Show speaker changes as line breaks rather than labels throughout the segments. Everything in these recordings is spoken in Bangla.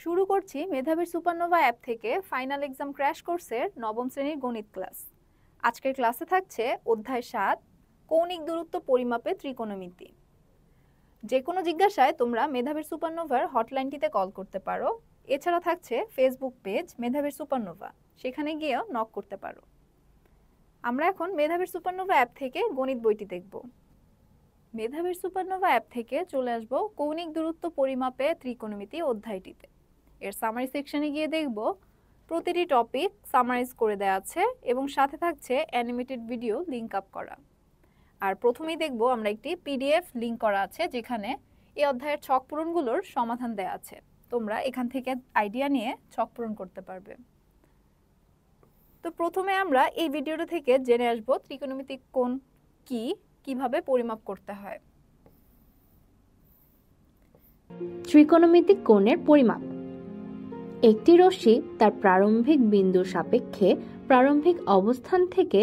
শুরু করছি মেধাবীর সুপারনোভা অ্যাপ থেকে ফাইনাল এক্সাম ক্র্যাশ কোর্সের নবম শ্রেণীর গণিত ক্লাস। আজকের ক্লাসে থাকছে অধ্যায় ৭ কৌণিক দূরত্ব পরিমাপে ত্রিকোণমিতি। যে কোনো জিজ্ঞাসায় তোমরা মেধাবীর সুপারনোভার হটলাইনটিতে কল করতে পারো। এছাড়া থাকছে ফেসবুক পেজ মেধাবীর সুপারনোভা, সেখানে গিয়েও নক করতে পারো। আমরা এখন মেধাবীর সুপারনোভা অ্যাপ থেকে গণিত বইটি দেখব। মেধাবীর সুপারনোভা অ্যাপ থেকে চলে আসব কৌণিক দূরত্ব পরিমাপে ত্রিকোণমিতি অধ্যায়টিতে। এর সামারি সেকশনে গিয়ে দেখব প্রতিটি টপিক সামারাইজ করে দেওয়া আছে এবং সাথে থাকছে অ্যানিমেটেড ভিডিও লিংক আপ করা। আর প্রথমেই দেখব আমরা একটি পিডিএফ লিংক করা আছে যেখানে এই অধ্যায়ের ছক পূরণগুলোর সমাধান দেওয়া আছে। তোমরা এখান থেকে আইডিয়া নিয়ে ছক পূরণ করতে পারবে। তো প্রথমে আমরা এই ভিডিওটা থেকে জেনে আসব ত্রিকোণমিতিক কোণ কি, কিভাবে পরিমাপ করতে হয়।
ত্রিকোণমিতিক কোণের পরিমাপ। একটি রশ্মি তার প্রারম্ভিক বিন্দুর সাপেক্ষে প্রারম্ভিক অবস্থান থেকে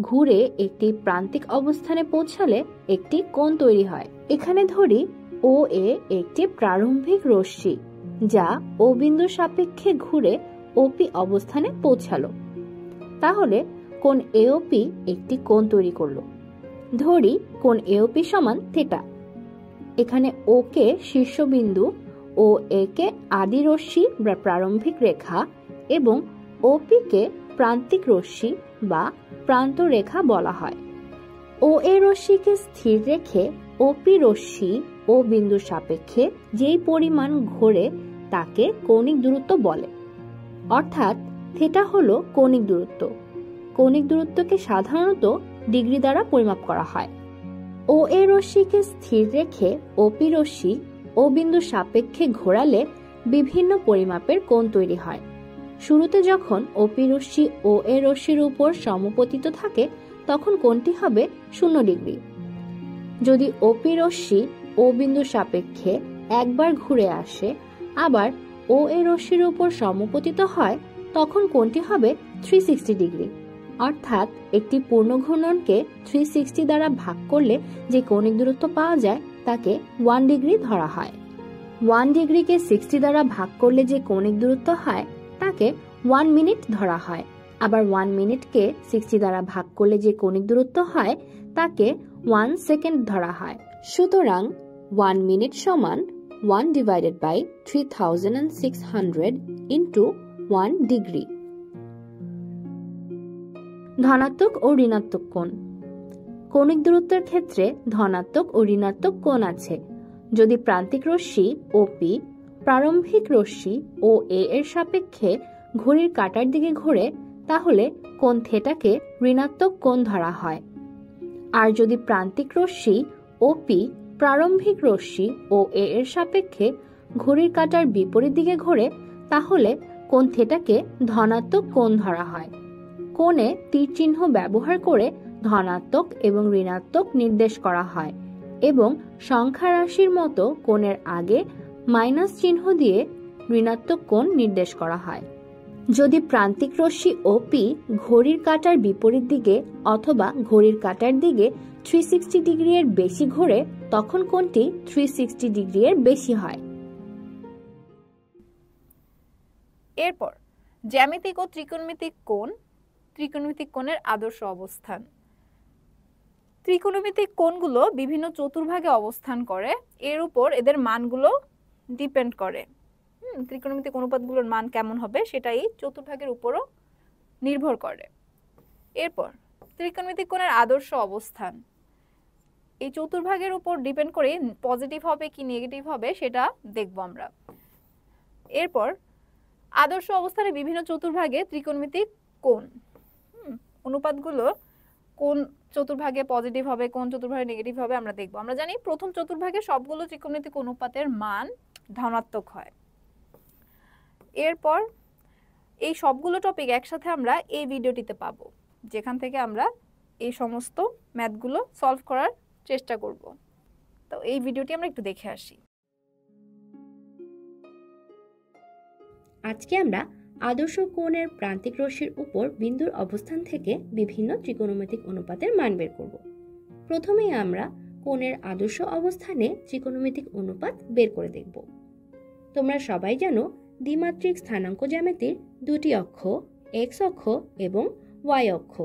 ঘুরে একটি প্রান্তিক অবস্থানে পৌঁছালে একটি কোণ তৈরি হয়। এখানে ধরি ও এ একটি প্রারম্ভিক রশ্মি যা ও বিন্দুর সাপেক্ষে ঘুরে ওপি অবস্থানে পৌঁছালো। তাহলে কোণ এওপি একটি কোণ তৈরি করলো। ধরি কোণ এওপি সমান থিটা। এখানে ও কে শীর্ষবিন্দু ও এ কে আদি রশ্মি বা প্রারম্ভিক রেখা এবং ওপি কে প্রান্তিক রশ্মি বা প্রান্ত রেখা বলা হয়। ও এ রশ্মিকে স্থির রেখে ওপি রশ্মি ও বিন্দুর সাপেক্ষে যেই পরিমাণ ঘোরে তাকে কৌণিক দূরত্ব বলে। অর্থাৎ থিটা হলো কৌণিক দূরত্ব। কৌণিক দূরত্বকে সাধারণত ডিগ্রি দ্বারা পরিমাপ করা হয়। ও এ রশ্মিকে স্থির রেখে ওপি রশ্মি ও বিন্দুর সাপেক্ষে ঘোরালে বিভিন্ন পরিমাপের কোণ তৈরি হয়। শুরুতে যখন ওপি রশ্মি ও এ রশ্মির উপর সমপতিত থাকে তখন কোণটি হবে 0 ডিগ্রি। যদি ওপি রশ্মি ও বিন্দুর সাপেক্ষে একবার ঘুরে আসে আবার ও এ রশ্মির উপর সমপতিত হয় তখন কোণটি হবে 360 ডিগ্রি। অর্থাৎ একটি পূর্ণ ঘূর্ণনকে 360 দ্বারা ভাগ করলে যে কৌণিক দূরত্ব পাওয়া যায় তাকে 1 ডিগ্রি ধরা হয়। 1 ডিগ্রিকে 60 দ্বারা ভাগ করলে যে কৌণিক দূরত্ব হয় তাকে 1 মিনিট ধরা হয়। আবার 1 মিনিটকে 60 দ্বারা ভাগ করলে যে কৌণিক দূরত্ব হয় তাকে 1 সেকেন্ড ধরা হয়। সুতরাং 1 মিনিট সমান 1/3600 ইন্টু 1 ডিগ্রি। ধনাত্মক ও ঋণাত্মক কোণ। কৌণিক দূরত্বের ক্ষেত্রে ধনাত্মক ও ঋণাত্মক কোণ আছে। যদি প্রান্তিক রশ্মি ওপি প্রারম্ভিক রশ্মি ও এ এর সাপেক্ষে ঘড়ির কাঁটার দিকে ঘোরে তাহলে কোণ থেটাকে ঋণাত্মক কোণ ধরা হয়। আর যদি প্রান্তিক রশ্মি ওপি প্রারম্ভিক রশ্মি ও এ এর সাপেক্ষে ঘড়ির কাঁটার বিপরীত দিকে ঘোরে তাহলে কোণ থেটাকে ধনাত্মক কোণ ধরা হয়। কোণে তীর চিহ্ন ব্যবহার করে ধনাত্মক এবং ঋণাত্মক নির্দেশ করা হয় এবং সংখ্যা রাশির মতো কোণের আগে মাইনাস চিহ্ন দিয়ে ঋণাত্মক কোণ নির্দেশ করা হয়। যদি প্রান্তিক রশ্মি ওপি ঘড়ির কাঁটার বিপরীত দিকে অথবা ঘড়ির কাঁটার দিকে 360 ডিগ্রি এর বেশি ঘোরে তখন কোণটি 360 ডিগ্রি এর বেশি হয়।
এরপর জ্যামিতিক ও ত্রিকোণমিতিক কোণ, ত্রিকোণমিতিক কোণের আদর্শ অবস্থান। ত্রিকোণমিতিক কোণগুলো বিভিন্ন চতুর্ভাগে অবস্থান করে, এর উপর এদের মানগুলো ডিপেন্ড করে। ত্রিকোণমিতিক অনুপাতগুলোর মান কেমন হবে সেটা এই চতুর্ভাগের উপরও নির্ভর করে। এরপর ত্রিকোণমিতিক কোণের আদর্শ অবস্থান এই চতুর্ভাগের উপর ডিপেন্ড করে পজিটিভ হবে কি নেগেটিভ হবে সেটা দেখব আমরা। এরপর আদর্শ অবস্থানে বিভিন্ন চতুর্ভাগে ত্রিকোণমিতিক কোণ, অনুপাতগুলো কোন চতুর্ভাগে পজিটিভ হবে কোন চতুর্ভাগে নেগেটিভ হবে আমরা দেখব। আমরা জানি প্রথম চতুর্ভাগে সবগুলো ত্রিকোণমিতিক অনুপাতের মান ধনাত্মক হয়। এরপর এই সবগুলো টপিক একসাথে আমরা এই ভিডিওটিতে পাবো, যেখান থেকে আমরা এই সমস্ত ম্যাথগুলো সলভ করার চেষ্টা করব। তো এই ভিডিওটি আমরা একটু দেখে আসি।
আজকে আমরা আদর্শ কোণের প্রান্তিক রশ্মির উপর বিন্দুর অবস্থান থেকে বিভিন্ন ত্রিকোণমিতিক অনুপাতের মান বের করব। প্রথমেই আমরা কোণের আদর্শ অবস্থানে ত্রিকোণমিতিক অনুপাত বের করে দেখব। তোমরা সবাই জানো দ্বিমাত্রিক স্থানাঙ্ক জ্যামিতির দুটি অক্ষ এক্স অক্ষ এবং ওয়াই অক্ষ।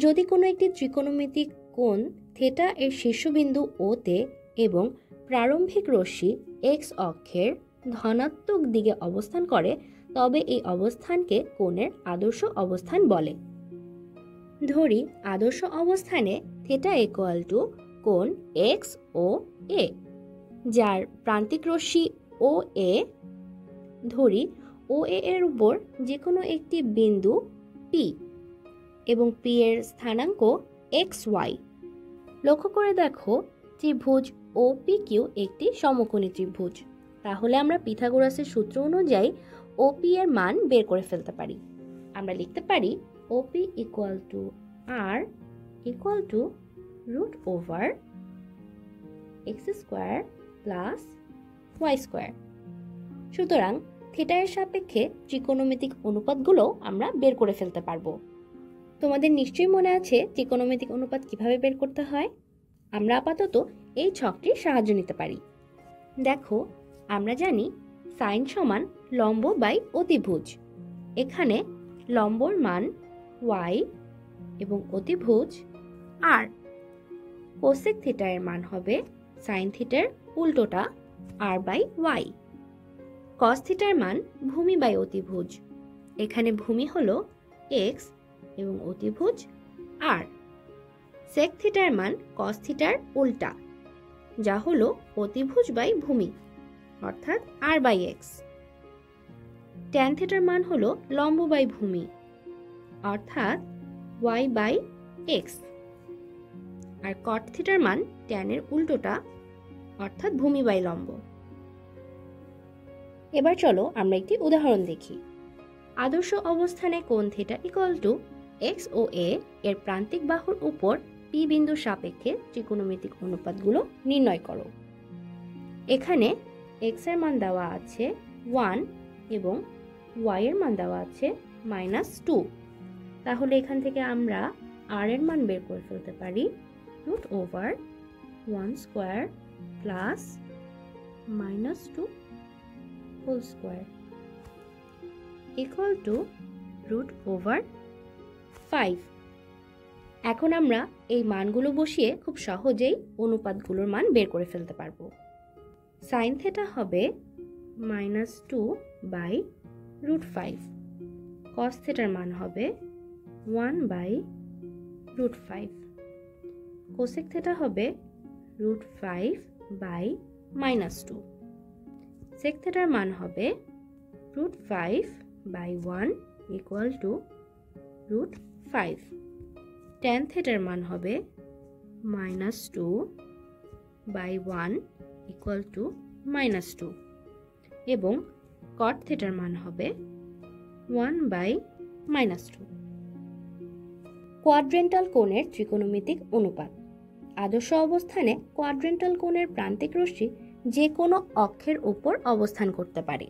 যদি কোনো একটি ত্রিকোণমিতিক কোণ থিটা এর শীর্ষবিন্দু ও তে এবং প্রারম্ভিক রশ্মি এক্স অক্ষের ধনাত্মক দিকে অবস্থান করে তবে এই অবস্থানকে কোণের আদর্শ অবস্থান বলে। ধরি আদর্শ অবস্থানে থিটা ইকুয়াল টু কোণ এক্স ও এ, যার প্রান্তিক রশ্মি ও এ। ধরি ও এ এর উপর যে কোনো একটি বিন্দু পি এবং পি এর স্থানাঙ্ক এক্স ওয়াই। লক্ষ্য করে দেখো ত্রিভুজ ও পি কিউ একটি সমকোণী ত্রিভুজ। তাহলে আমরা পিথাগোরাসের সূত্র অনুযায়ী ওপি এর মান বের করে ফেলতে পারি। আমরা লিখতে পারি OP equal to R equal to root over X square plus Y square. সুতরাং থিটা এর সাপেক্ষে ত্রিকোণমিতিক অনুপাতগুলো আমরা বের করে ফেলতে পারবো। তোমাদের নিশ্চয়ই মনে আছে ত্রিকোণমিতিক অনুপাত কিভাবে বের করতে হয়। আমরা আপাতত এই ছকটির সাহায্য নিতে পারি। দেখো আমরা জানি সাইন সমান লম্ব বাই অতিভুজ। এখানে লম্বর মান y এবং অতিভুজ r। কোসেক থিটা এর মান হবে সাইন থিটার উল্টোটা r বাই y। কস থিটার মান ভূমি বাই অতিভুজ। এখানে ভূমি হলো x এবং অতিভুজ r। সেক থিটার মান কস থিটার উল্টা, যা হলো অতিভুজ বাই ভূমি অর্থাৎ r বাই x। ট্যান থিটার মান হলো লম্ব বাই ভূমি অর্থাৎ y বাই x। আর কট থিটার মান ট্যানের উল্টোটা অর্থাৎ ভূমি বাই লম্ব। এবার চলো আমরা একটি উদাহরণ দেখি। আদর্শ অবস্থানে কোণ থিটা ইকুয়াল টু এক্স ও এ এর প্রান্তিক বাহুর উপর পি বিন্দুর সাপেক্ষে ত্রিকোণমিতিক অনুপাতগুলো নির্ণয় করো। এখানে এক্স এর মান দেওয়া আছে 1 এবং ওয়াই এর মান দেওয়া আছে -2। তাহলে এখান থেকে আমরা আর এর মান বের করে ফেলতে পারি root over 1 square plus -2 whole square equal to root over 5। এখন আমরা এই মানগুলো বসিয়ে খুব সহজেই অনুপাতগুলোর মান বের করে ফেলতে পারবো। সাইন থিটা হবে -2 বাই রুট 5। কস থিটার মান হবে 1 বাই রুট 5। কোসেক থিটা হবে রুট 5 বাই -2। সেক থিটার মান হবে root 5 by 1 equal to root 5। Tan থিটার মান হবে -2 বাই 1 ইকুয়াল টু -2 এবং কট থিটার মান হবে 1 বাই -2। কোয়াড্রেন্টাল কোণের ত্রিকোণমিতিক অনুপাত। আদর্শ অবস্থানে কোয়াড্রেন্টাল কোণের প্রান্তিক রশ্মি যে কোনো অক্ষের উপর অবস্থান করতে পারে।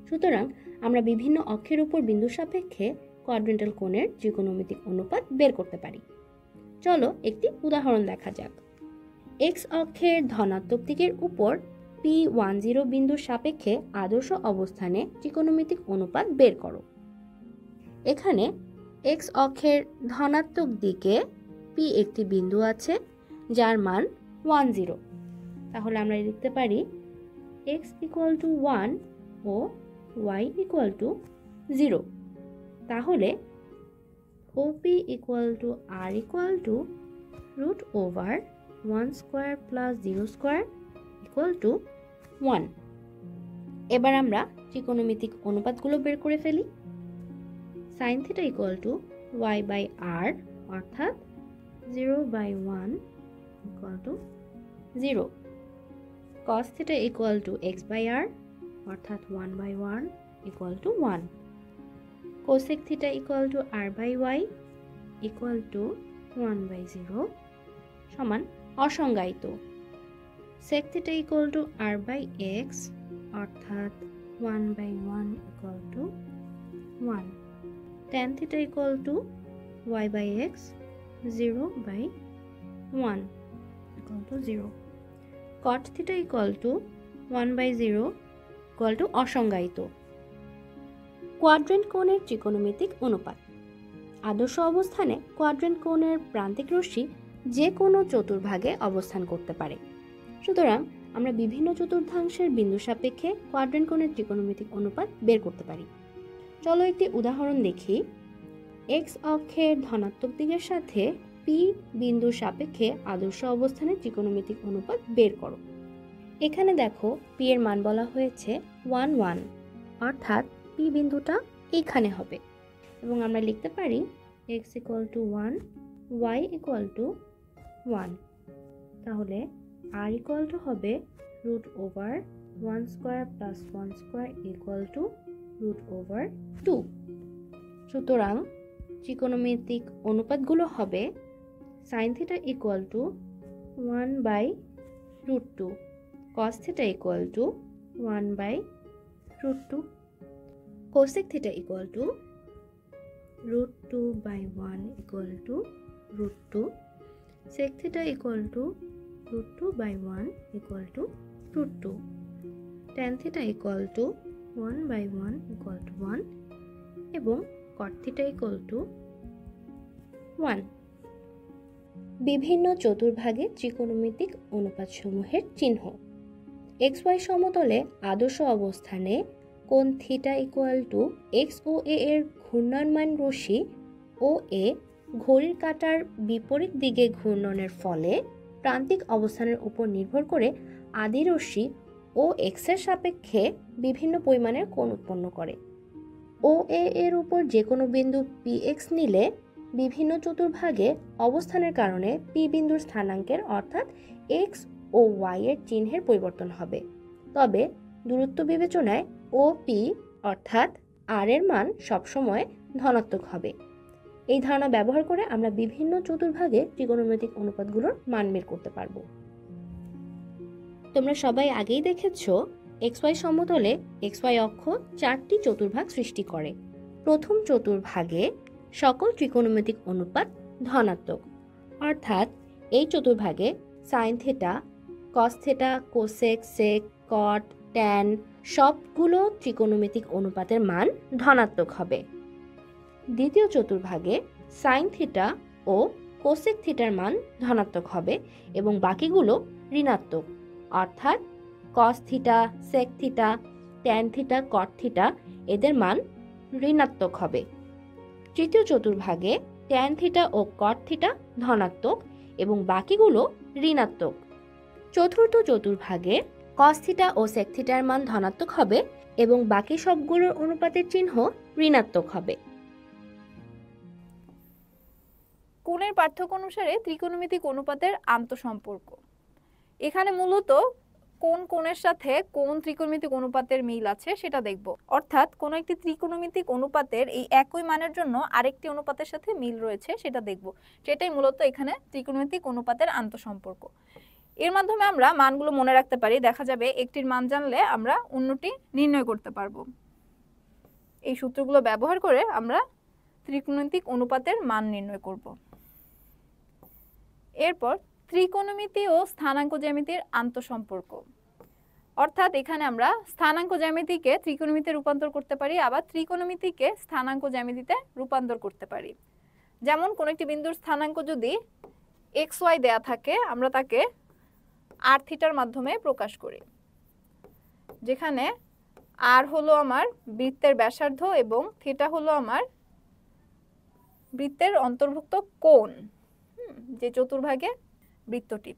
সুতরাং আমরা বিভিন্ন অক্ষের উপর বিন্দু সাপেক্ষে কোয়াড্রেন্টাল কোণের ত্রিকোণমিতিক অনুপাত বের করতে পারি। চলো একটি উদাহরণ দেখা যাক। এক্স অক্ষের ধনাত্মক দিকের উপর P10 বিন্দুর সাপেক্ষে আদর্শ অবস্থানে ত্রিকোণমিতিক অনুপাত বের করো। এখানে এক্স অক্ষের ধনাত্মক দিকে P একটি বিন্দু আছে যার মান 10। তাহলে আমরা লিখতে পারি x ইকুয়াল টু 1 ও y ইকুয়াল টু 0। তাহলে OP equal to r equal to root over 1 square plus 0 square equal to 1। এবার আমরা ত্রিকোণমিতিক অনুপাতগুলো বের করে ফেলি। Sine theta equal to y by r অর্থাৎ 0 by 1 equal to 0। cos theta equal to x by r অর্থাৎ 1 by 1 equal to 1। Cosec theta equal to r by y equal to 1 by 0 সমান অসংজ্ঞায়িত। Sec theta equal to r by x অর্থাৎ 1 by 1 equal to 1। tan theta equal to y by x 0 by 1 equal to 0। cot theta equal to 1 by 0 equal to অসংজ্ঞায়িত। কোয়াড্রেন্ট কোণের ত্রিকোণমিতিক অনুপাত। আদর্শ অবস্থানে কোয়াড্রেন্ট কোণের প্রান্তিক রশ্মি যে কোনো চতুর্ভাগে অবস্থান করতে পারে। সুতরাং আমরা বিভিন্ন চতুর্থাংশের বিন্দু সাপেক্ষে কোয়াড্রেন্ট কোণের ত্রিকোণমিতিক অনুপাত বের করতে পারি। চলো একটি উদাহরণ দেখি। এক্স অক্ষের ধনাত্মক দিকের সাথে পি বিন্দুর সাপেক্ষে আদর্শ অবস্থানে ত্রিকোণমিতিক অনুপাত বের করো। এখানে দেখো পি এর মান বলা হয়েছে 1 1, অর্থাৎ পি বিন্দুটা এইখানে হবে এবং আমরা লিখতে পারি x = 1, y = 1। তাহলে r হবে √1² + 1² √2। সুতরাং ত্রিকোণমিতিক অনুপাতগুলো হবে sin θ = 1/√2, cos θ = 1/√2, cosec θ = √2/1 = √2, sec θ = √2/1 = √2, tan θ = 1/1 = 1 এবং cot θ = 1। বিভিন্ন চতুর্ভাগে ত্রিকোণমিতিক অনুপাতসমূহের চিহ্ন। xy সমতলে আদর্শ অবস্থানে কোণ θ = x ও a এর ঘূর্ণায়মান রশ্মি ও a ঘড়ির কাঁটার বিপরীত দিকে ঘূর্ণনের ফলে প্রান্তিক অবস্থানের উপর নির্ভর করে আদি রশ্মি ও x এর সাপেক্ষে বিভিন্ন পরিমাণের কোণ উৎপন্ন করে। ও a এর উপর যে কোনো বিন্দু px নিলে বিভিন্ন চতুর্ভাগে অবস্থানের কারণে p বিন্দুর স্থানাঙ্কের অর্থাৎ x ও y এর চিহ্নের পরিবর্তন হবে। তবে দূরত্ব বিবেচনায় OP অর্থাৎ r এর মান সবসময় ধনাত্মক হবে। এই ধারণা ব্যবহার করে আমরা বিভিন্ন চতুর্ভাগে ত্রিকোণমিতিক অনুপাতগুলোর মান বের করতে পারবো। তোমরা সবাই আগেই দেখেছো xy সমতলে xy অক্ষ 4টি চতুর্ভাগ সৃষ্টি করে। প্রথম চতুর্ভাগে সকল ত্রিকোণমিতিক অনুপাত ধনাত্মক, অর্থাৎ এই চতুর্ভাগে sin θ, cos θ, cosec, sec, cot, tan সবগুলো ত্রিকোণমিতিক অনুপাতের মান ধনাত্মক হবে। দ্বিতীয় চতুর্ভাগে sin θ ও cosec θ এর মান ধনাত্মক হবে এবং বাকিগুলো ঋণাত্মক, অর্থাৎ cos θ, sec θ, tan θ, cot θ এদের মান ঋণাত্মক হবে। তৃতীয় চতুর্ভাগে tan θ ও cot θ ধনাত্মক এবং বাকিগুলো ঋণাত্মক। চতুর্থ চতুর্ভাগে cos θ ও sec θ এর মান ধনাত্মক হবে এবং বাকি সবগুলোর অনুপাতের চিহ্ন ঋণাত্মক হবে।
কোণের পার্থক্য অনুসারে ত্রিকোণমিতিক অনুপাতের আন্তঃসম্পর্ক। এখানে মূলত কোন কোণের সাথে কোন ত্রিকোণমিতিক অনুপাতের মিল আছে সেটা দেখব। অর্থাৎ কোন একটি ত্রিকোণমিতিক অনুপাতের এই একই মানের জন্য আরেকটি অনুপাতের সাথে মিল রয়েছে সেটা দেখব। সেটাই মূলত এখানে ত্রিকোণমিতিক অনুপাতের আন্তঃসম্পর্ক। এর মাধ্যমে আমরা মানগুলো মনে রাখতে পারি। দেখা যাবে একটির মান জানলে আমরা অন্যটি নির্ণয় করতে পারবো। এই সূত্রগুলো ব্যবহার করে আমরা ত্রিকোণমিতিক অনুপাতের মান নির্ণয় করব। এরপর ত্রিকোণমিতি ও স্থানাঙ্ক জ্যামিতির আন্তঃসম্পর্ক। অর্থাৎ এখানে আমরা স্থানাঙ্ক জ্যামিতিকে ত্রিকোণমিতিতে রূপান্তর করতে পারি, আবার ত্রিকোণমিতিকে স্থানাঙ্ক জ্যামিতিতে রূপান্তর করতে পারি। যেমন কোন একটি বিন্দুর স্থানাঙ্ক যদি xy দেয়া থাকে, আমরা তাকে r থিটার মাধ্যমে প্রকাশ করি, যেখানে r হলো আমার বৃত্তের ব্যাসার্ধ এবং থিটা হলো আমার বৃত্তের অন্তর্ভুক্ত কোণ, যে চতুর্ভাগে বৃত্তটি।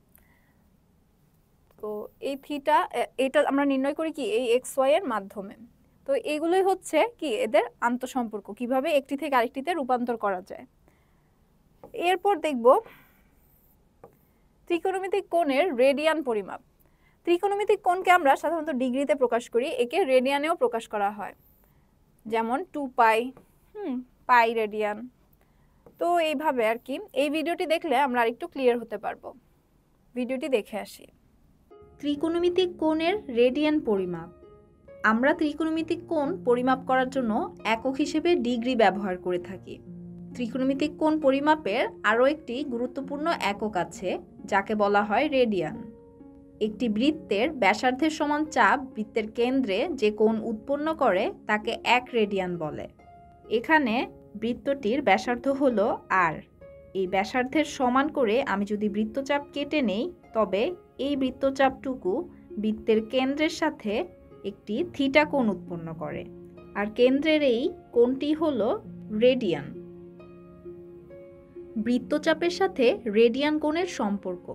তো এই থিটা এটা আমরা নির্ণয় করি কি এই xy এর মাধ্যমে। তো এগুলোই হচ্ছে কি এদের আন্তঃসম্পর্ক, কিভাবে একটি থেকে আরেকটিতে রূপান্তর করা যায়। এরপর দেখব ত্রিকোণমিতিক কোণের রেডিয়ান পরিমাপ। ত্রিকোণমিতিক কোণকে আমরা সাধারণত ডিগ্রিতে প্রকাশ করি, একে রেডিয়ানেও প্রকাশ করা হয়, যেমন 2π, পাই রেডিয়ান। তো এইভাবে আর কি। এই ভিডিওটি দেখলে আমরা আরেকটু ক্লিয়ার হতে পারবো। ভিডিওটি দেখে আসি। ত্রিকোণমিতিক কোণের রেডিয়ান পরিমাপ। আমরা ত্রিকোণমিতিক কোণ পরিমাপ করার জন্য একক হিসেবে ডিগ্রি ব্যবহার করে থাকি। ত্রিকোণমিতিক কোণ পরিমাপের আরও একটি গুরুত্বপূর্ণ একক আছে যাকে বলা হয় রেডিয়ান। একটি বৃত্তের ব্যাসার্ধের সমান চাপ বৃত্তের কেন্দ্রে যে কোণ উৎপন্ন করে তাকে 1 রেডিয়ান বলে। এখানে বৃত্তটির ব্যাসার্ধ হলো r। এই ব্যাসার্ধের সমান করে আমি যদি বৃত্তচাপ কেটে নেই তবে এই বৃত্তচাপটুকু বৃত্তের কেন্দ্রের সাথে একটি থিটা কোণ উৎপন্ন করে, আর কেন্দ্রের এই কোণটি হলো রেডিয়ান। বৃত্তচাপের সাথে রেডিয়ান কোণের সম্পর্ক।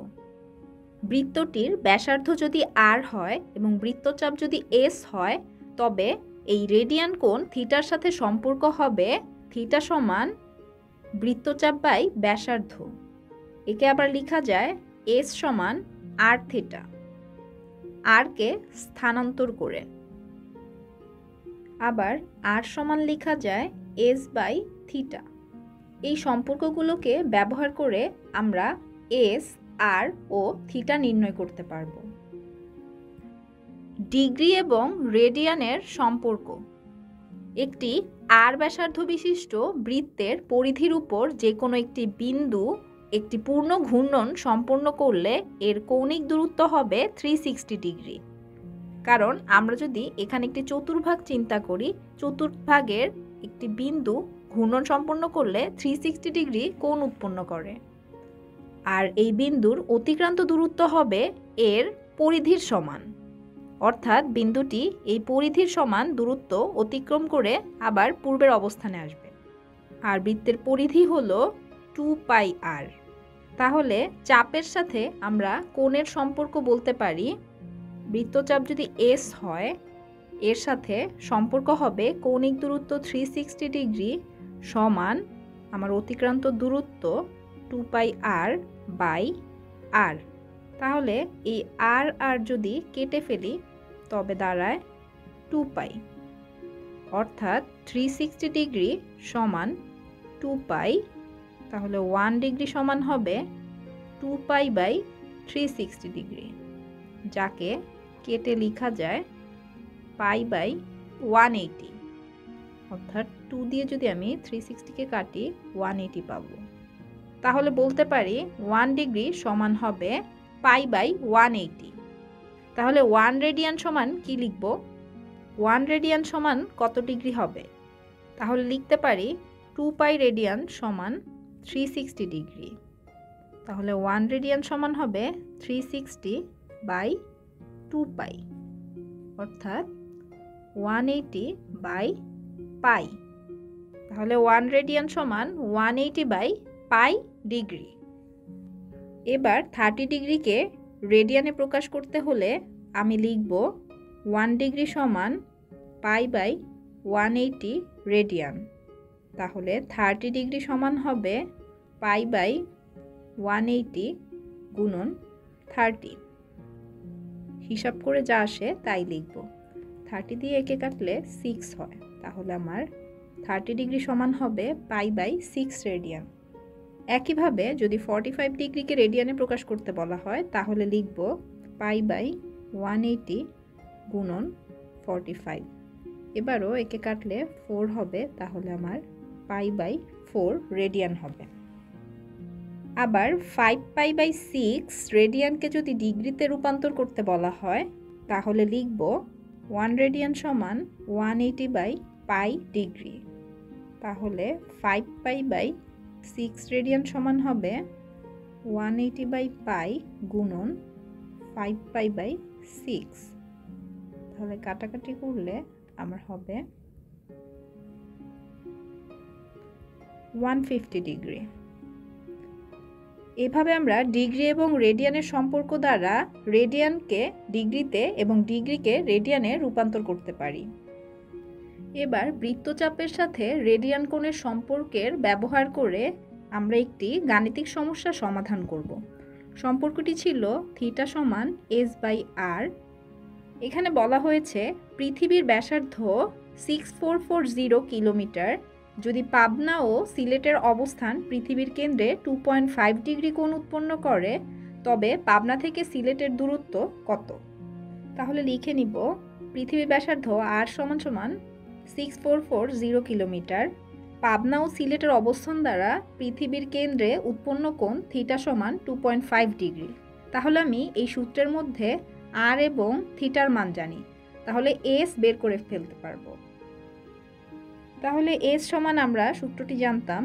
বৃত্তটির ব্যাসার্ধ যদি r হয় এবং বৃত্তচাপ যদি s হয় তবে এই রেডিয়ান কোণ থিটার সাথে সম্পর্ক হবে থিটা সমান বৃত্তচাপ বাই ব্যাসার্ধ। একে আবার লেখা যায় s সমান r থিটা, r কে স্থানান্তর করে। আবার r সমান লেখা যায় s বাই থিটা। এই সম্পর্কগুলোকে ব্যবহার করে আমরা s, r ও থিটা নির্ণয় করতে পারব। ডিগ্রি এবং রেডিয়ানের সম্পর্ক। একটি r ব্যাসার্ধ বিশিষ্ট বৃত্তের পরিধির উপর যে কোনো একটি বিন্দু একটি পূর্ণ ঘূর্ণন সম্পন্ন করলে এর কৌণিক দূরত্ব হবে 360 ডিগ্রি। কারণ আমরা যদি এখানে একটি চতুর্ভাগ চিন্তা করি, চতুর্ভাগের একটি বিন্দু ঘূর্ণন সম্পন্ন করলে 360 ডিগ্রি কোণ উৎপন্ন করে, আর এই বিন্দুর অতিক্রান্ত দূরত্ব হবে এর পরিধির সমান। অর্থাৎ বিন্দুটি এই পরিধির সমান দূরত্ব অতিক্রম করে আবার পূর্বের অবস্থানে আসবে, আর বৃত্তের পরিধি হলো 2πr। তাহলে চাপের সাথে আমরা কোণের সম্পর্ক বলতে পারি বৃত্তচাপ যদি s হয় এর সাথে সম্পর্ক হবে কৌণিক দূরত্ব 360 ডিগ্রি সমান আমার অতিক্রান্ত দূরত্ব 2πr বাই r। তাহলে এই r যদি কেটে ফেলি তবে দাঁড়ায় 2π। অর্থাৎ 360 ডিগ্রি সমান 2π। তাহলে 1 ডিগ্রি সমান হবে 2π বাই 360 ডিগ্রি, যাকে কেটে লেখা যায় পাই বাই 180। অর্থাৎ 2 দিয়ে যদি আমি 360কে কাটি 180 পাবো। তাহলে বলতে পারি 1 ডিগ্রি সমান হবে পাই বাই 180। তাহলে 1 রেডিয়ান সমান কি লিখব? 1 রেডিয়ান সমান কত ডিগ্রি হবে? তাহলে লিখতে পারি 2π রেডিয়ান সমান 360 ডিগ্রি। তাহলে 1 রেডিয়ান সমান হবে 360 বাই 2π, অর্থাৎ 180 বাই পাই। তাহলে 1 রেডিয়ান সমান 180 বাই পাই ডিগ্রি। এবার 30 ডিগ্রিকে রেডিয়ানে প্রকাশ করতে হলে আমি লিখব 1 ডিগ্রি সমান পাই বাই 180 রেডিয়ান। তাহলে 30 ডিগ্রি সমান হবে পাই বাই 180 গুণন 30। হিসাব করে যা আসে তাই লিখব। 30 দিয়ে একে কাটলে 6 হয়। তাহলে আমার 30 ডিগ্রি সমান হবে পাই বাই 6 রেডিয়ান। একইভাবে যদি 45 ডিগ্রিকে রেডিয়ানে প্রকাশ করতে বলা হয় তাহলে লিখব পাই বাই 180 গুণন 45। এবারও একে কাটলে 4 হবে, তাহলে আমার পাই বাই 4 রেডিয়ান হবে। আবার 5π বাই 6 রেডিয়ানকে যদি ডিগ্রিতে রূপান্তর করতে বলা হয় তাহলে লিখব 1 রেডিয়ান সমান 180 বাই পাই ডিগ্রি। তাহলে 5π বাই 6 রেডিয়ান সমান হবে 180 বাই পাই গুণন 5π বাই 6। তাহলে কাটাকাটি করলে আমার হবে 150 ডিগ্রি। এভাবে আমরা ডিগ্রি এবং রেডিয়ানের সম্পর্ক দ্বারা রেডিয়ানকে ডিগ্রিতে এবং ডিগ্রিকে রেডিয়ানে রূপান্তর করতে পারি। এবার বৃত্তচাপের সাথে রেডিয়ান কোণের সম্পর্কের ব্যবহার করে আমরা একটি গাণিতিক সমস্যা সমাধান করব। সম্পর্কটি ছিল থিটা সমান s বাই r। এখানে বলা হয়েছে পৃথিবীর ব্যাসার্ধ 6440 কিলোমিটার। যদি পাবনা ও সিলেটের অবস্থান পৃথিবীর কেন্দ্রে 2.5 ডিগ্রি কোণ উৎপন্ন করে তবে পাবনা থেকে সিলেটের দূরত্ব কত? তাহলে লিখে নিব পৃথিবীর ব্যাসার্ধ r সমান সমান 6440 কিলোমিটার। পাবনা ও সিলেটের অবস্থান দ্বারা পৃথিবীর কেন্দ্রে উৎপন্ন কোণ থিটা সমান 2.5 ডিগ্রি। তাহলে আমি এই সূত্রের মধ্যে আর এবং থিটার মান জানি, তাহলে এস বের করে ফেলতে পারবো। তাহলে এস সমান আমরা সূত্রটি জানতাম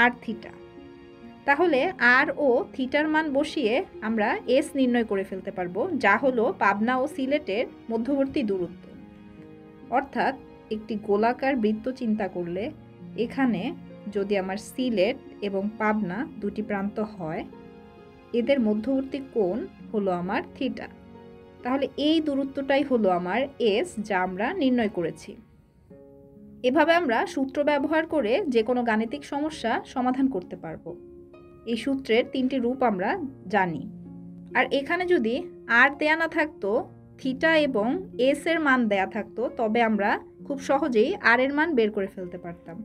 আর থিটা। তাহলে আর ও থিটার মান বসিয়ে আমরা এস নির্ণয় করে ফেলতে পারবো, যা হলো পাবনা ও সিলেটের মধ্যবর্তী দূরত্ব। অর্থাৎ একটি গোলাকার বৃত্ত চিন্তা করলে এখানে যদি আমার সিলেট এবং পাবনা দুটি প্রান্ত হয়, এদের মধ্যবর্তী কোণ হলো আমার থিটা। তাহলে এই দূরত্বটাই হলো আমার এস, যা আমরা নির্ণয় করেছি। এভাবে আমরা সূত্র ব্যবহার করে যে কোনো গাণিতিক সমস্যা সমাধান করতে পারবো। এই সূত্রের 3টি রূপ আমরা জানি। আর এখানে যদি আর দেয়া না থাকতো, থিটা এবং এস এর মান দেয়া থাকতো, তবে আমরা খুব সহজেই আর এর মান বের করে ফেলতে পারতাম।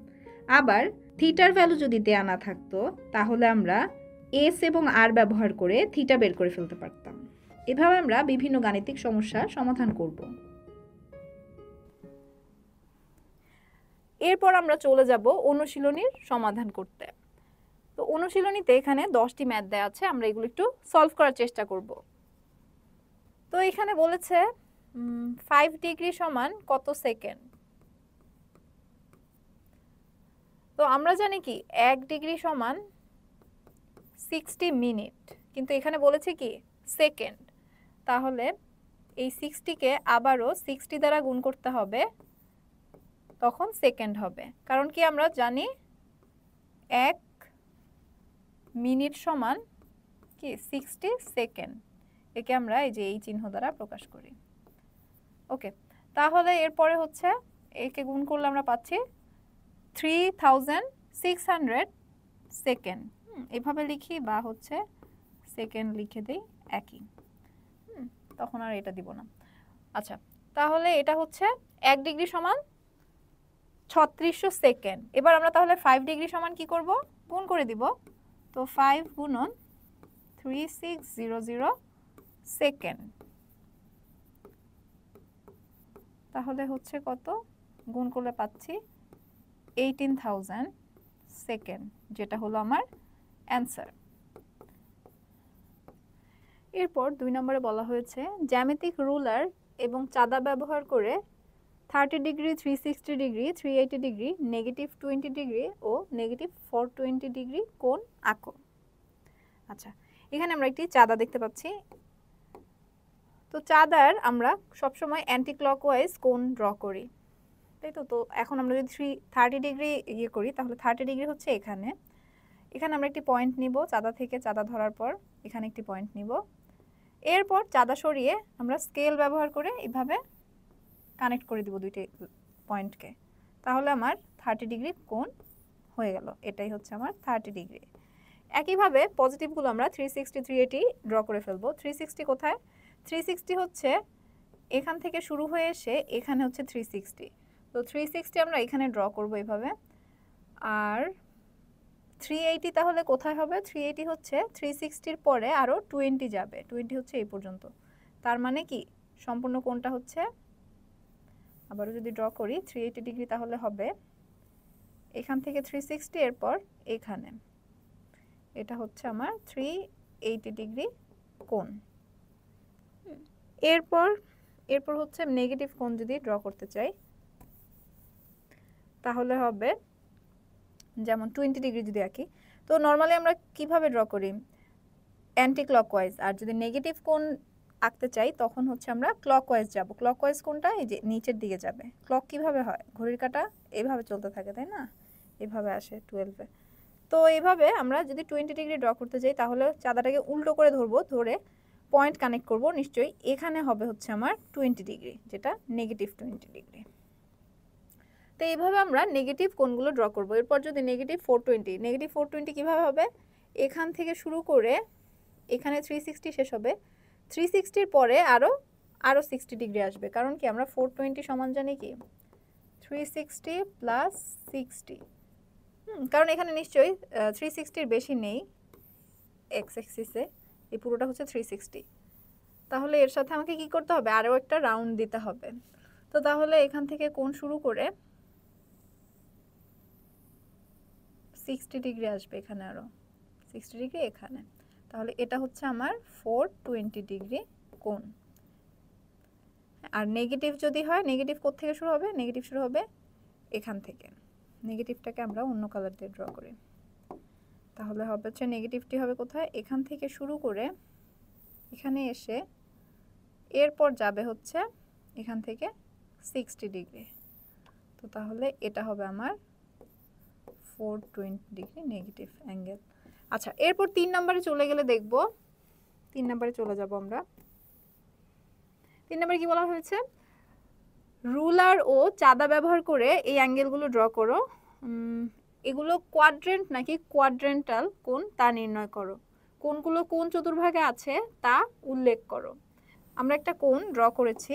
আবার থিটার ভ্যালু যদি দেয়া না থাকতো, তাহলে আমরা এস এবং আর ব্যবহার করে থিটা বের করে ফেলতে পারতাম। এভাবে আমরা বিভিন্ন গাণিতিক সমস্যা সমাধান করব। এরপর আমরা চলে যাব অনুশীলনীর সমাধান করতে। তো অনুশীলনীতে এখানে 10টি ম্যাথ দেওয়া আছে, আমরা এগুলো একটু সলভ করার চেষ্টা করব। তো এখানে বলেছে 5 ডিগ্রি সমান কত সেকেন্ড। তো আমরা জানি কি 1 ডিগ্রি সমান 60 মিনিট, কিন্তু এখানে বলেছে কি সেকেন্ড। তাহলে এই 60কে আবারও 60 দ্বারা গুণ করতে হবে, তখন সেকেন্ড হবে। কারণ কি আমরা জানি 1 মিনিট সমান কি 60 সেকেন্ড। একে আমরা এই যে এই চিহ্ন দ্বারা প্রকাশ করি। ওকে, তাহলে এরপরে হচ্ছে একে গুণ করলে আমরা পাচ্ছি 3600 সেকেন্ড। এভাবে লিখি বা হচ্ছে সেকেন্ড লিখে দেই একই, তখন আর এটা দিব না। আচ্ছা, তাহলে এটা হচ্ছে 1 ডিগ্রি সমান 3600 সেকেন্ড। এবার আমরা তাহলে 5 ডিগ্রি সমান কি করব, গুণ করে দিব। তো 5 গুণন 3600 সেকেন্ড, তাহলে হচ্ছে কত, গুণ করলে পাচ্ছি 18000 সেকেন্ড, যেটা হলো আমার অ্যান্সার। এরপর 2 নম্বরে বলা হয়েছে জ্যামিতিক রুলার এবং চাঁদা ব্যবহার করে 30 ডিগ্রি, 360 ডিগ্রি, 380 ডিগ্রি, -20 ডিগ্রি ও -420 ডিগ্রি কোণ আঁকো। আচ্ছা, এখানে আমরা একটি চাঁদা দেখতে পাচ্ছি। তো চাঁদার আমরা সবসময় অ্যান্টি ক্লকওয়াইজ কোণ ড্র করি, তাই তো। তো এখন আমরা যদি 30 ডিগ্রি ইয়ে করি, তাহলে 30 ডিগ্রি হচ্ছে এখানে। এখানে আমরা একটি পয়েন্ট নিব, চাঁদা থেকে চাঁদা ধরার পর এখানে একটি পয়েন্ট নিব। এরপর চাঁদা সরিয়ে আমরা স্কেল ব্যবহার করে এভাবে কানেক্ট করে দিব দুইটি পয়েন্টকে, তাহলে আমার 30 ডিগ্রি কোণ হয়ে গেল। এটাই হচ্ছে আমার 30 ডিগ্রি। একইভাবে পজিটিভগুলো আমরা 360, 380 ড্র করে ফেলবো। 360 কোথায়, 360 হচ্ছে এখান থেকে শুরু হয়ে এসে এখানে হচ্ছে 360। তো 360 আমরা এখানে ড্র করব এভাবে। আর 380 তাহলে কোথায় হবে, 380 হচ্ছে 360-র পরে আরও 20 যাবে, 20 হচ্ছে এই পর্যন্ত। তার মানে কি সম্পূর্ণ কোণটা হচ্ছে, আবারও যদি ড্র করি 380 ডিগ্রি, তাহলে হবে এখান থেকে 360, এরপর এখানে, এটা হচ্ছে আমার 380 ডিগ্রি কোণ। এরপর হচ্ছে নেগেটিভ কোণ যদি ড্র করতে চাই, তাহলে হবে যেমন 20 ডিগ্রি যদি আঁকি। তো নর্মালি আমরা কিভাবে ড্র করি, অ্যান্টি ক্লকওয়াইজ। আর যদি নেগেটিভ কোণ আঁকতে চাই, তখন হচ্ছে আমরা ক্লকওয়াইজ যাব। ক্লকওয়াইজ কোণটা এই যে নিচের দিকে যাবে। ক্লক কিভাবে হয়, ঘড়ির কাঁটা এভাবে চলতে থাকে, তাই না, এভাবে আসে 12-এ। তো এইভাবে আমরা যদি 20 ডিগ্রি ড্র করতে যাই, তাহলে চাঁদাটাকে উল্টো করে ধরবো, ধরে পয়েন্ট কানেক্ট করব। নিশ্চয়ই এখানে হবে হচ্ছে আমার 20 ডিগ্রি, যেটা -20 ডিগ্রি। তো এইভাবে আমরা নেগেটিভ কোণগুলো ড্র করব। এরপর যদি -420 কিভাবে হবে, এখান থেকে শুরু করে এখানে 360 শেষ হবে, 360-র পরে আরও 60 ডিগ্রি আসবে। কারণ কি আমরা 420 সমান জানি কি 360 + 60। কারণ এখানে নিশ্চয়ই 360-র বেশি নেই এক্স অ্যাক্সিসে, এই পুরোটা হচ্ছে 360। তাহলে এর সাথে আমাকে কি করতে হবে, আরও একটা রাউন্ড দিতে হবে। তো তাহলে এখান থেকে কোণ শুরু করে 60 ডিগ্রি আসবে, এখানে আরও 60 ডিগ্রি এখানে। তাহলে এটা হচ্ছে আমার 420 ডিগ্রি কোণ। আর নেগেটিভ যদি হয়, নেগেটিভ কোথা থেকে শুরু হবে? নেগেটিভ শুরু হবে এখান থেকে। নেগেটিভটাকে আমরা অন্য কালার দিয়ে ড্র করি। তাহলে হবে হচ্ছে নেগেটিভটি হবে কোথায়? এখান থেকে শুরু করে এখানে এসে এরপর যাবে হচ্ছে এখান থেকে 60 ডিগ্রি। তো তাহলে এটা হবে আমার 420 ডিগ্রি নেগেটিভ অ্যাঙ্গেল। আচ্ছা, এরপর 3 নম্বরে চলে গেলে দেখব, 3 নম্বরে চলে যাব আমরা। 3 নম্বরে কি বলা হয়েছে? রুলার ও চাঁদা ব্যবহার করে এই অ্যাঙ্গেলগুলো ড্র করো। এগুলো কোয়াড্রেন্ট নাকি কোয়াড্রেন্টাল কোণ তা নির্ণয় করো। কোণগুলো কোন চতুর্ভাগে আছে তা উল্লেখ করো। আমরা একটা কোণ ড্র করেছি,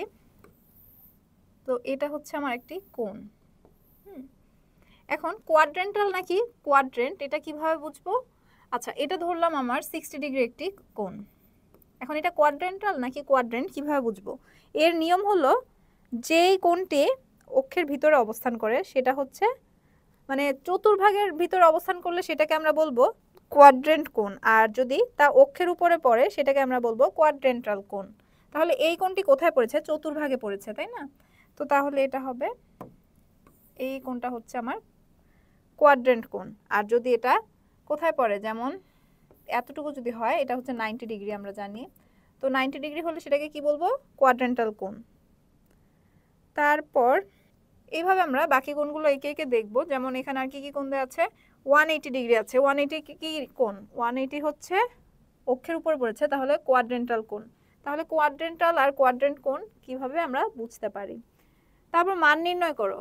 তো এটা হচ্ছে আমার একটি কোণ। এখন কোয়াড্রেন্টাল নাকি কোয়াড্রেন্ট এটা কিভাবে বুঝবো? আচ্ছা, এটা ধরলাম আমার 60 ডিগ্রি একটি কোণ। এখন এটা কোয়াড্রেন্টাল নাকি কোয়াড্রেন্ট কিভাবে বুঝবো? এর নিয়ম হলো যেই কোণটি অক্ষের ভিতরে অবস্থান করে সেটা হচ্ছে, মানে চতুর্ভাগের ভিতরে অবস্থান করলে সেটাকে আমরা বলবো কোয়াড্রেন্ট কোণ, আর যদি তা অক্ষের উপরে পড়ে সেটাকে আমরা বলবো কোয়াড্রেন্টাল কোণ। তাহলে এই কোণটি কোথায় পড়েছে? চতুর্ভাগে পড়েছে, তাই না? তো তাহলে এটা হবে, এই কোণটা হচ্ছে আমার কোয়াড্রেন্ট কোণ। আর যদি এটা কোথায় পড়ে, যেমন এতটুকু যদি হয়, এটা হচ্ছে 90 ডিগ্রি আমরা জানি, তো 90 ডিগ্রি হলে সেটাকে কি বলবো? কোয়াড্রেন্টাল কোণ। তারপর এইভাবে আমরা বাকি কোণগুলো একে একে দেখব। যেমন এখানে আর কি কি কোণ দেওয়া আছে? 180 ডিগ্রি আছে। 180 কি কোণ? 180 হচ্ছে অক্ষের উপর পড়েছে, তাহলে কোয়াড্রেন্টাল কোণ। তাহলে কোয়াড্রেন্টাল আর কোয়াড্রেন্ট কোণ কিভাবে আমরা বুঝতে পারি? তারপর মান নির্ণয় করো।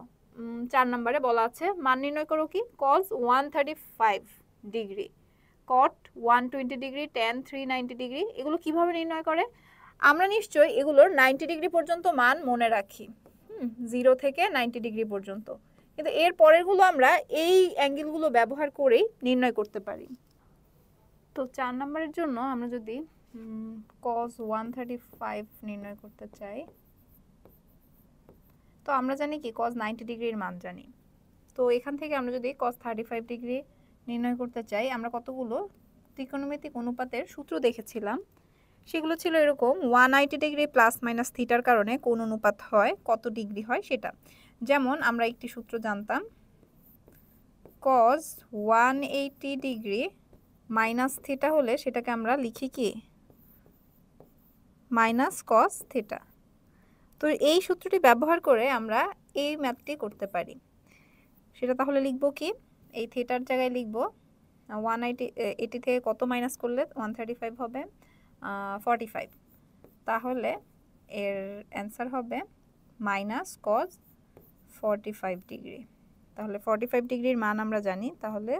4 নম্বরে বলা আছে মান নির্ণয় করো কি? cos 135 degree, cot 120 degree, tan 390 degree, এগুলো কিভাবে নির্ণয় করে? আমরা নিশ্চয়ই এগুলোর 90 ডিগ্রি পর্যন্ত মান মনে রাখি, 0 থেকে 90 ডিগ্রি পর্যন্ত, কিন্তু এর পরেরগুলো আমরা এই অ্যাঙ্গেলগুলো ব্যবহার করেই নির্ণয় করতে পারি। তো 4 নম্বরের জন্য আমরা যদি cos 135 নির্ণয় করতে চাই, তো আমরা জানি কি cos 90 ডিগ্রির মান জানি। তো এখান থেকে আমরা যদি cos 35 ডিগ্রি নির্ণয় করতে চাই, আমরা কতগুলো ত্রিকোণমিতিক অনুপাতের সূত্র দেখেছিলাম। সেগুলো ছিল এরকম, 180 ডিগ্রি প্লাস মাইনাস থিটার কারণে কোন অনুপাত হয়, কত ডিগ্রি হয় সেটা। যেমন আমরা একটি সূত্র জানতাম, cos 180 ডিগ্রি মাইনাস থিটা হলে সেটাকে আমরা লিখি কি? Minus cos theta. তো এই সূত্রটি ব্যবহার করে আমরা এই ম্যাথটি করতে পারি। সেটা তাহলে লিখব কি? এই থিটার জায়গায় লিখব 180 থেকে কত মাইনাস করলে 135 হবে? 45। তাহলে এর অ্যান্সার হবে মাইনাস cos 45 ডিগ্রি। তাহলে 45 ডিগ্রির মান আমরা জানি, তাহলে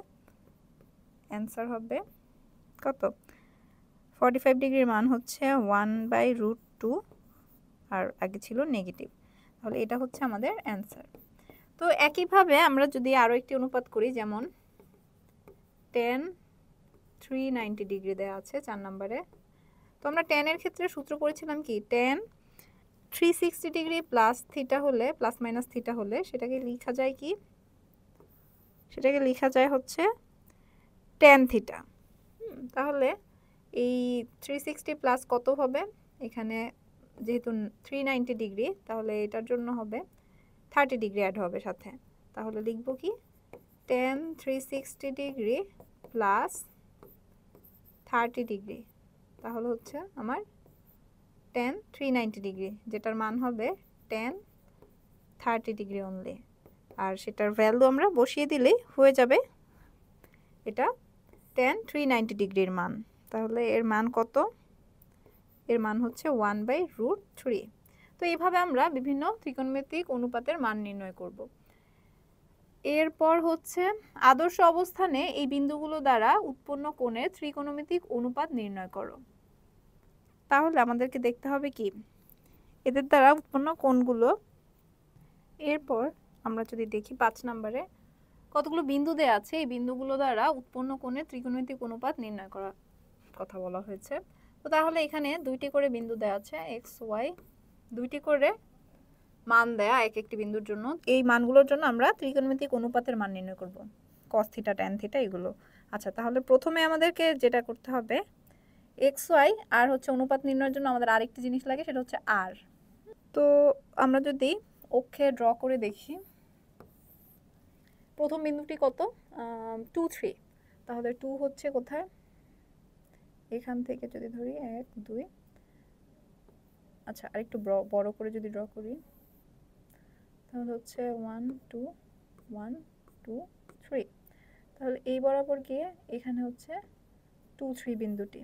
অ্যান্সার হবে কত? 45 ডিগ্রির মান হচ্ছে 1/√2, আর আগে ছিল নেগেটিভ। তাহলে এটা হচ্ছে আমাদের অ্যান্সার। তো একইভাবে আমরা যদি আরও একটি অনুপাত করি, যেমন tan 390 ডিগ্রি দেওয়া আছে 4 নম্বরে। তো আমরা tan এর ক্ষেত্রে সূত্র করেছিলাম কি? tan 360 ডিগ্রি প্লাস থিটা হলে, প্লাস মাইনাস থিটা হলে সেটাকে লেখা যায় কি? সেটাকে লেখা যায় হচ্ছে tan থিটা। তাহলে এই 360 প্লাস কত হবে? এখানে যেহেতু 390 ডিগ্রি, তাহলে এটার জন্য হবে 30 ডিগ্রি অ্যাড হবে সাথে। তাহলে লিখব কি? tan 360 ডিগ্রি প্লাস 30 ডিগ্রি, তাহলে হচ্ছে আমার tan 390 ডিগ্রি, যেটার মান হবে tan 30 ডিগ্রি অনলি। আর সেটার ভ্যালু আমরা বসিয়ে দিলেই হয়ে যাবে এটা tan 390 ডিগ্রির মান। তাহলে এর মান কত? এর মান হচ্ছে 1/√3। তো এইভাবে আমরা বিভিন্ন ত্রিকোণমিতিক অনুপাতের মান নির্ণয় করব। এরপর হচ্ছে আদর্শ অবস্থানে এই বিন্দুগুলো দ্বারা উৎপন্ন কোণের ত্রিকোণমিতিক অনুপাত নির্ণয় করো। তাহলে আমাদেরকে দেখতে হবে কি? এদের দ্বারা উৎপন্ন কোণগুলো। এরপর আমরা যদি দেখি 5 নম্বরে কতগুলো বিন্দু দেওয়া আছে, এই বিন্দুগুলো দ্বারা উৎপন্ন কোণের ত্রিকোণমিতিক অনুপাত নির্ণয় করার কথা বলা হয়েছে। তো তাহলে এখানে 2টি করে বিন্দু দেওয়া আছে, x y, 2টি করে মান দেয়া এক একটি বিন্দুর জন্য। এই মানগুলোর জন্য আমরা ত্রিকোণমিতিক অনুপাতের মান নির্ণয় করব, cos থিটা tan থিটা এগুলো। আচ্ছা, তাহলে প্রথমে আমাদেরকে যেটা করতে হবে, এক্স ওয়াই আর হচ্ছে অনুপাত নির্ণয়ের জন্য আমাদের আরেকটি জিনিস লাগে, সেটা হচ্ছে আর। তো আমরা যদি অক্ষে ড্র করে দেখি, প্রথম বিন্দুটি কত, 2 3, তাহলে 2 হচ্ছে কোথায়, এখান থেকে যদি ধরি 1 2, আচ্ছা আরেকটু বড় করে যদি ড্র করি তাহলে হচ্ছে 1 2 1 2 3, তাহলে এই বরাবর গিয়ে এখানে হচ্ছে 2 3 বিন্দুটি।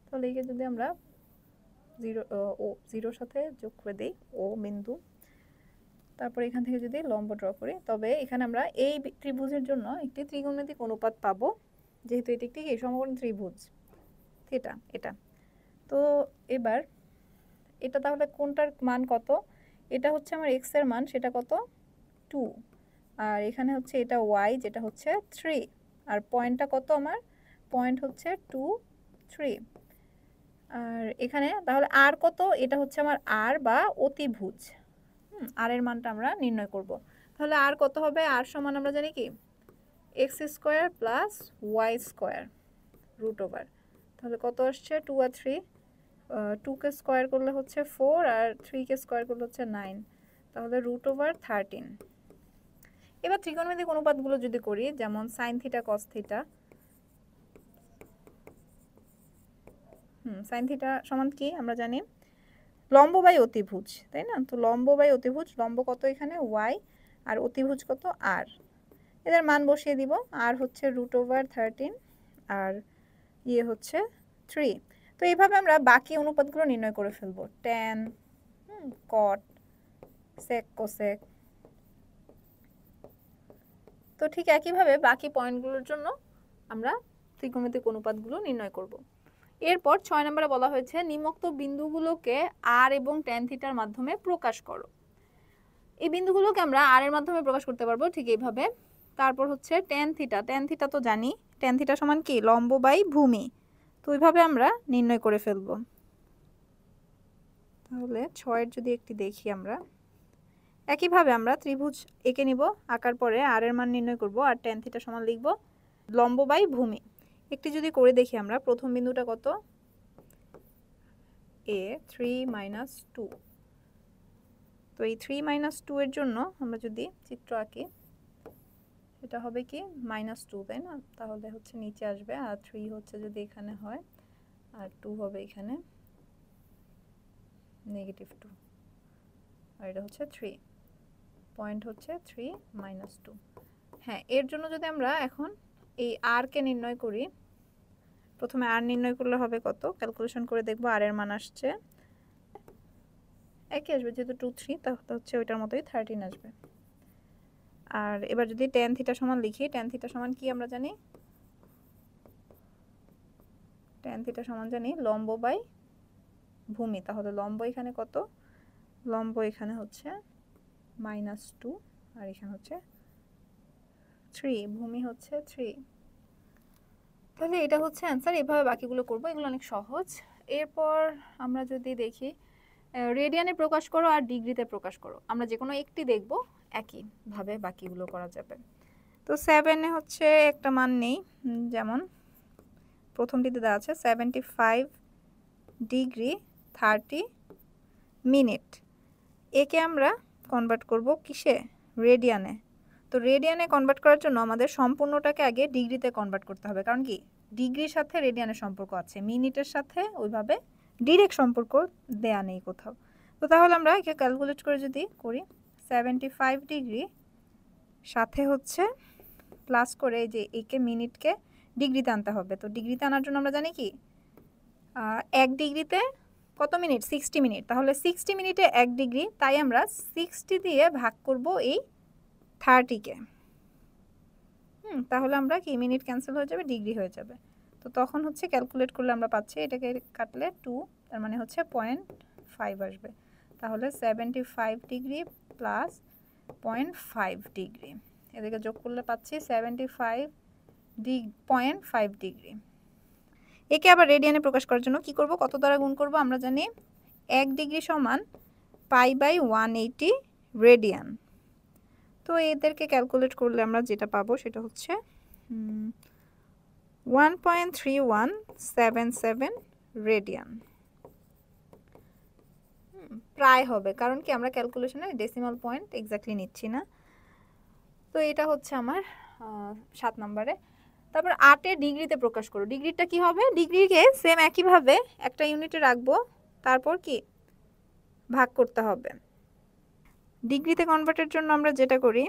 তাহলে একে যদি আমরা জিরোর সাথে যোগ করে দেই ও বিন্দু, তারপর এখান থেকে যদি লম্ব ড্র করি, তবে এখানে আমরা এই ত্রিভুজের জন্য একটি ত্রিকোণমিতিক অনুপাত পাবো, যেহেতু এটি একটি সমকোণ ত্রিভুজ থিটা এটা। তো এবার এটা তাহলে কোনটার মান কত, এটা হচ্ছে আমার এক্স এর মান, সেটা কত 2, আর এখানে হচ্ছে এটা ওয়াই যেটা হচ্ছে 3, আর পয়েন্টটা কত আমার, পয়েন্ট হচ্ছে 2 3, আর এখানে তাহলে আর কত, এটা হচ্ছে আমার আর বা অতিভুজ। আর এর মানটা আমরা নির্ণয় করব। তাহলে আর কত হবে, আর সমান আমরা জানি কি x square plus Y square root over, তাহলে কত আসছে 2 আর 3, 2 কে স্কোয়ার করলে হচ্ছে 4 আর 3 কে স্কোয়ার করলে হচ্ছে 9, তাহলে রুট ওভার 13। এবার ত্রিকোণমিতিক অনুপাতগুলো যদি করি, যেমন sine theta cos theta, sine theta সমান কি আমরা জানি লম্ব বাই অতিভুজ, তাই না? তো লম্ব বাই অতিভুজ, লম্ব কত এখানে ওয়াই আর অতিভুজ কত আর, এদের মান বসিয়ে দিব। আর হচ্ছে রুট ওভার 13 আর ইয়ে হচ্ছে 3। তো এইভাবে আমরা বাকি অনুপাতগুলো নির্ণয় করে ফেলবো, ট্যান, কট, সেক, কোসেক। তো ঠিক একইভাবে বাকি পয়েন্টগুলোর জন্য আমরা ত্রিকোণমিতিক অনুপাতগুলো নির্ণয় করব। এরপর 6 নম্বরে বলা হয়েছে নিম্নোক্ত বিন্দুগুলোকে আর এবং ট্যান থিটার মাধ্যমে প্রকাশ করো। এই বিন্দুগুলোকে আমরা আর এর মাধ্যমে প্রকাশ করতে পারবো ঠিক এইভাবে। তারপর হচ্ছে ট্যান থিটা, ট্যান থিটা তো জানি, ট্যান থিটা সমান কি লম্ব বাই ভূমি, তো ওইভাবে আমরা নির্ণয় করে ফেলবো। তাহলে 6 যদি একটি দেখি আমরা, একইভাবে আমরা ত্রিভুজ এঁকে নিব, আঁকার পরে আর এর মান নির্ণয় করব, আর ট্যান থিটা সমান লিখব লম্ব বাই ভূমি। একটি যদি করে দেখি আমরা, প্রথম বিন্দুটা কত, এ 3 - 2, তো এই 3 - 2 এর জন্য আমরা যদি চিত্র আঁকি, এটা হবে কি -2, তাই না? তাহলে হচ্ছে নিচে আসবে, আর 3 হচ্ছে যদি এখানে হয়, আর 2 হবে এখানে -2, আর এটা হচ্ছে 3, পয়েন্ট হচ্ছে 3 - 2। হ্যাঁ, এর জন্য যদি আমরা এখন এই আর কে নির্ণয় করি, প্রথমে আর নির্ণয় করলে হবে কত, ক্যালকুলেশন করে দেখবো আর এর মান আসছে একই আসবে, যেহেতু 2 3, তাহলে হচ্ছে ওইটার মতোই 13 আসবে। আর এবার যদি ট্যান থিটা সমান লিখি, ট্যান থিটা সমান কি আমরা জানি, ট্যান থিটা সমান জানি লম্ব বাই ভূমি। তাহলে লম্ব এখানে কত, লম্ব এখানে হচ্ছে -2 আর এখানে হচ্ছে 3, ভূমি হচ্ছে 3। তাহলে এটা হচ্ছে অ্যান্সার। এভাবে বাকিগুলো করব, এগুলো অনেক সহজ। এরপর আমরা যদি দেখি রেডিয়ানে প্রকাশ করো আর ডিগ্রিতে প্রকাশ করো, আমরা যে কোনো একটি দেখব, একইভাবে বাকিগুলো করা যাবে। তো 7-এ হচ্ছে একটা মান নেই, যেমন প্রথমটিতে দেওয়া আছে 75 ডিগ্রি 30 মিনিট, একে আমরা কনভার্ট করব কিসে, রেডিয়ানে। তো রেডিয়ানে কনভার্ট করার জন্য আমাদের সম্পূর্ণটাকে আগে ডিগ্রিতে কনভার্ট করতে হবে, কারণ কি ডিগ্রির সাথে রেডিয়ানের সম্পর্ক আছে, মিনিটের সাথে ওইভাবে ডিরেক্ট সম্পর্ক দেয়া নেই কোথাও। তো তাহলে আমরা একে ক্যালকুলেট করে যদি করি, 75 ডিগ্রি সাথে হচ্ছে প্লাস করে যে একে মিনিটকে ডিগ্রিতে আনতে হবে। তো ডিগ্রিতে আনার জন্য আমরা জানি কি 1 ডিগ্রিতে কত মিনিট, 60 মিনিট, তাহলে 60 মিনিটে 1 ডিগ্রি, তাই আমরা 60 দিয়ে ভাগ করব এই 30-কে। তাহলে আমরা কি মিনিট ক্যান্সেল হয়ে যাবে, ডিগ্রি হয়ে যাবে। তো তখন হচ্ছে ক্যালকুলেট করলে আমরা পাচ্ছি, এটাকে কাটলে 2, তার মানে হচ্ছে 0.5 আসবে। তাহলে 75 ডিগ্রি প্লাস 0.5 ডিগ্রি, এদিকে যোগ করলে পাচ্ছি 0.5 ডিগ্রি। একে আবার রেডিয়ানে প্রকাশ করার জন্য কি করব, কত দ্বারা গুণ করব, আমরা জানি 1 ডিগ্রি সমান π/180 রেডিয়ান। তো এদেরকে ক্যালকুলেট করলে আমরা যেটা পাবো সেটা হচ্ছে 1.3177 রেডিয়ান। প্রায় হবে, কারণ কি আমরা ক্যালকুলেশনে ডেসিমাল পয়েন্ট এক্স্যাক্টলি নিচ্ছি না। তো এটা হচ্ছে আমার 7 নম্বরে। তারপর 8 ডিগ্রিতে প্রকাশ করো। ডিগ্রিটা কি হবে? ডিগ্রিকে সেম একইভাবে একটা ইউনিটে রাখবো, তারপর কি ভাগ করতে হবে। ডিগ্রিতে কনভার্টের জন্য আমরা যেটা করি,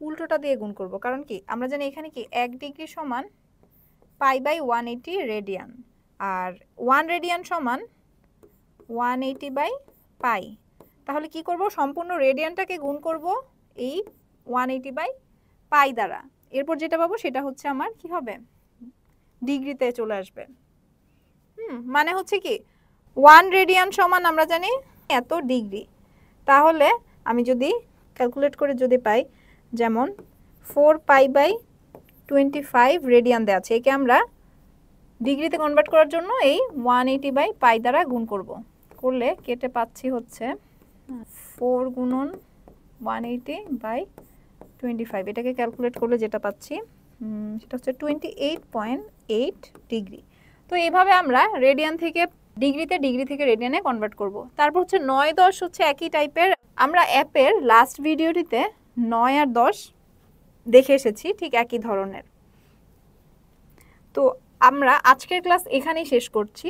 উল্টোটা দিয়ে গুণ করব, কারণ কি আমরা জানি এখানে কি 1 ডিগ্রি সমান π/180 রেডিয়ান, আর 1 রেডিয়ান সমান 180/π। তাহলে কি করব, সম্পূর্ণ রেডিয়ানটাকে গুণ করব এই 180/π দ্বারা। এরপর যেটা পাবো সেটা হচ্ছে আমার কি হবে, ডিগ্রিতে চলে আসবে। মানে হচ্ছে কি 1 রেডিয়ান সমান আমরা জানি এত ডিগ্রি। তাহলে আমি যদি ক্যালকুলেট করে যদি পাই, যেমন 4π/25 রেডিয়ান দেওয়া আছে, একে আমরা ডিগ্রিতে কনভার্ট করার জন্য এই 180/π দ্বারা গুণ করব। করলে কেটে পাচ্ছি হচ্ছে 4 গুণন 180/25। এটাকে ক্যালকুলেট করলে যেটা পাচ্ছি সেটা হচ্ছে 28.8 ডিগ্রি। তো এইভাবে আমরা রেডিয়ান থেকে ডিগ্রিতে, ডিগ্রি থেকে রেডিয়ানে কনভার্ট করব। তারপর হচ্ছে 9, 10 হচ্ছে একই টাইপের। আমরা অ্যাপের লাস্ট ভিডিওটিতে 9 আর 10 দেখে এসেছি, ঠিক একই ধরনের। তো আমরা আজকের ক্লাস এখানেই শেষ করছি।